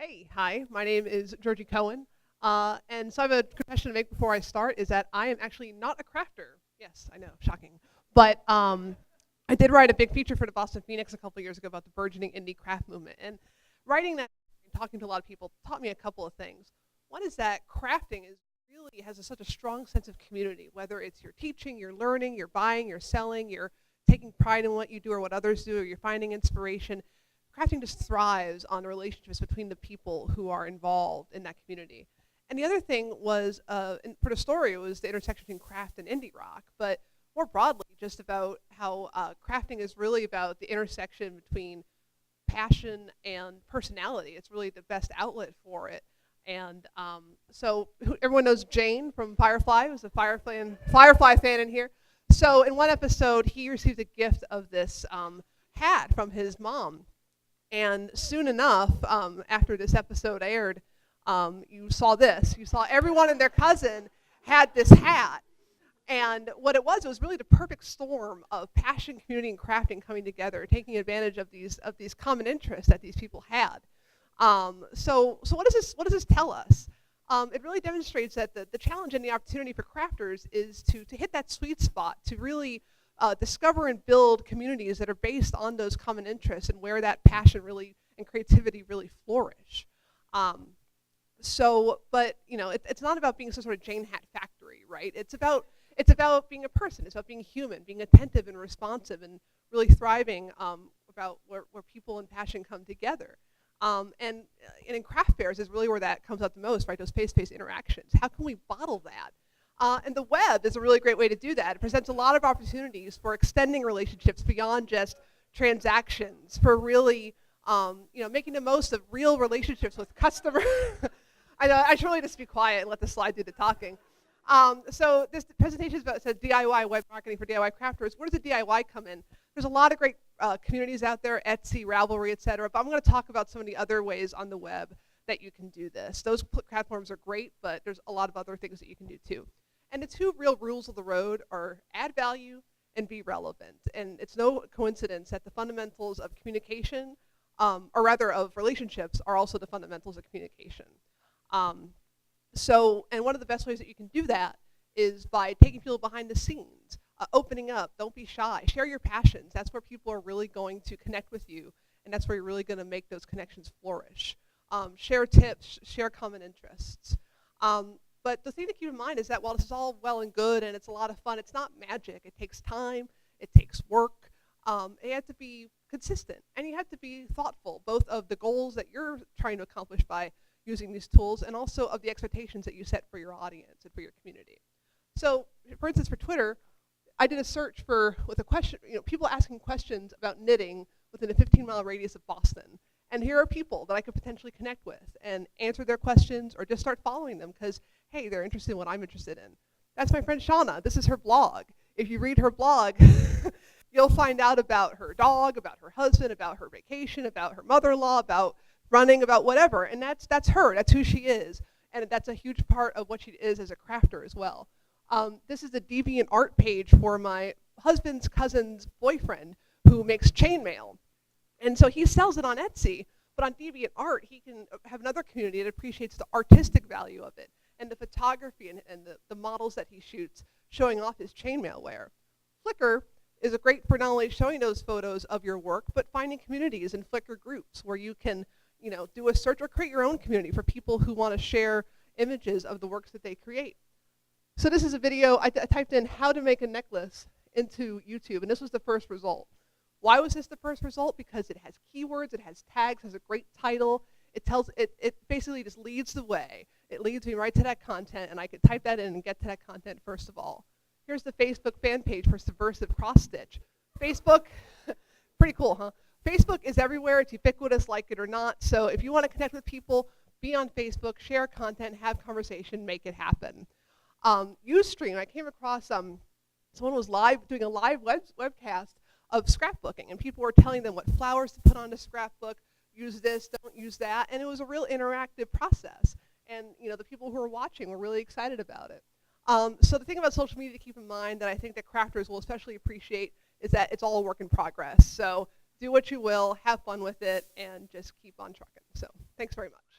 Hey, hi, my name is Georgy Cohen. And so I have a confession to make before I start is that I am actually not a crafter. Yes, I know, shocking. But I did write a big feature for the Boston Phoenix a couple years ago about the burgeoning indie craft movement. And writing that and talking to a lot of people taught me a couple of things. One is that crafting is really has such a strong sense of community, whether it's you're teaching, you're learning, you're buying, you're selling, you're taking pride in what you do or what others do, or you're finding inspiration. Crafting just thrives on the relationships between the people who are involved in that community. And the other thing was, for the story, it was the intersection between craft and indie rock, but more broadly, just about how crafting is really about the intersection between passion and personality. It's really the best outlet for it. And everyone knows Jane from Firefly, who's a Firefly fan in here. So in one episode, he received a gift of this hat from his mom. And soon enough, after this episode aired, you saw this. You saw everyone and their cousin had this hat. And what it was really the perfect storm of passion, community, and crafting coming together, taking advantage of these common interests that these people had. So what does this tell us? It really demonstrates that the challenge and the opportunity for crafters is to hit that sweet spot, to really discover and build communities that are based on those common interests and where that passion really and creativity really flourish. But it's not about being some sort of Jane Hat factory, right? It's about being a person. It's about being human, being attentive and responsive, and really thriving about where people and passion come together. And in craft fairs is really where that comes out the most, right? Those face-to-face interactions. How can we bottle that? And the web is a really great way to do that. It presents a lot of opportunities for extending relationships beyond just transactions, for really making the most of real relationships with customers. I know, I should really just be quiet and let the slide do the talking. So this presentation is about DIY web marketing for DIY crafters. Where does the DIY come in? There's a lot of great communities out there, Etsy, Ravelry, et cetera, but I'm going to talk about some of the other ways on the web that you can do this. Those platforms are great, but there's a lot of other things that you can do too. And the two real rules of the road are add value and be relevant. And it's no coincidence that the fundamentals of communication, or rather of relationships, are also the fundamentals of communication. And one of the best ways that you can do that is by taking people behind the scenes, opening up, don't be shy, share your passions. That's where people are really going to connect with you, and that's where you're really going to make those connections flourish. Share tips, share common interests. But the thing to keep in mind is that while this is all well and good and it's a lot of fun, it's not magic. It takes time, it takes work. You have to be consistent, and you have to be thoughtful, both of the goals that you're trying to accomplish by using these tools, and also of the expectations that you set for your audience and for your community. So, for instance, for Twitter, I did a search with a question, people asking questions about knitting within a 15-mile radius of Boston. And here are people that I could potentially connect with and answer their questions or just start following them because, hey, they're interested in what I'm interested in. That's my friend Shauna. This is her blog. If you read her blog, you'll find out about her dog, about her husband, about her vacation, about her mother-in-law, about running, about whatever. And that's her. That's who she is. And that's a huge part of what she is as a crafter as well. This is the DeviantArt page for my husband's cousin's boyfriend who makes chainmail. And so he sells it on Etsy, but on DeviantArt, he can have another community that appreciates the artistic value of it and the photography and the models that he shoots showing off his chainmail wear. Flickr is great for not only showing those photos of your work, but finding communities in Flickr groups where you can do a search or create your own community for people who want to share images of the works that they create. So this is a video. I typed in how to make a necklace into YouTube, and this was the first result. Why was this the first result? Because it has keywords, it has tags, has a great title. It basically just leads the way. It leads me right to that content, and I could type that in and get to that content first of all. Here's the Facebook fan page for Subversive Cross Stitch. Facebook, pretty cool, huh? Facebook is everywhere. It's ubiquitous, like it or not. So if you want to connect with people, be on Facebook, share content, have conversation, make it happen. Ustream, I came across someone was doing a live webcast of scrapbooking, and people were telling them what flowers to put on a scrapbook, use this, don't use that, and it was a real interactive process. And the people who were watching were really excited about it. So the thing about social media to keep in mind that I think that crafters will especially appreciate is that it's all a work in progress. So do what you will, have fun with it, and just keep on trucking. So thanks very much.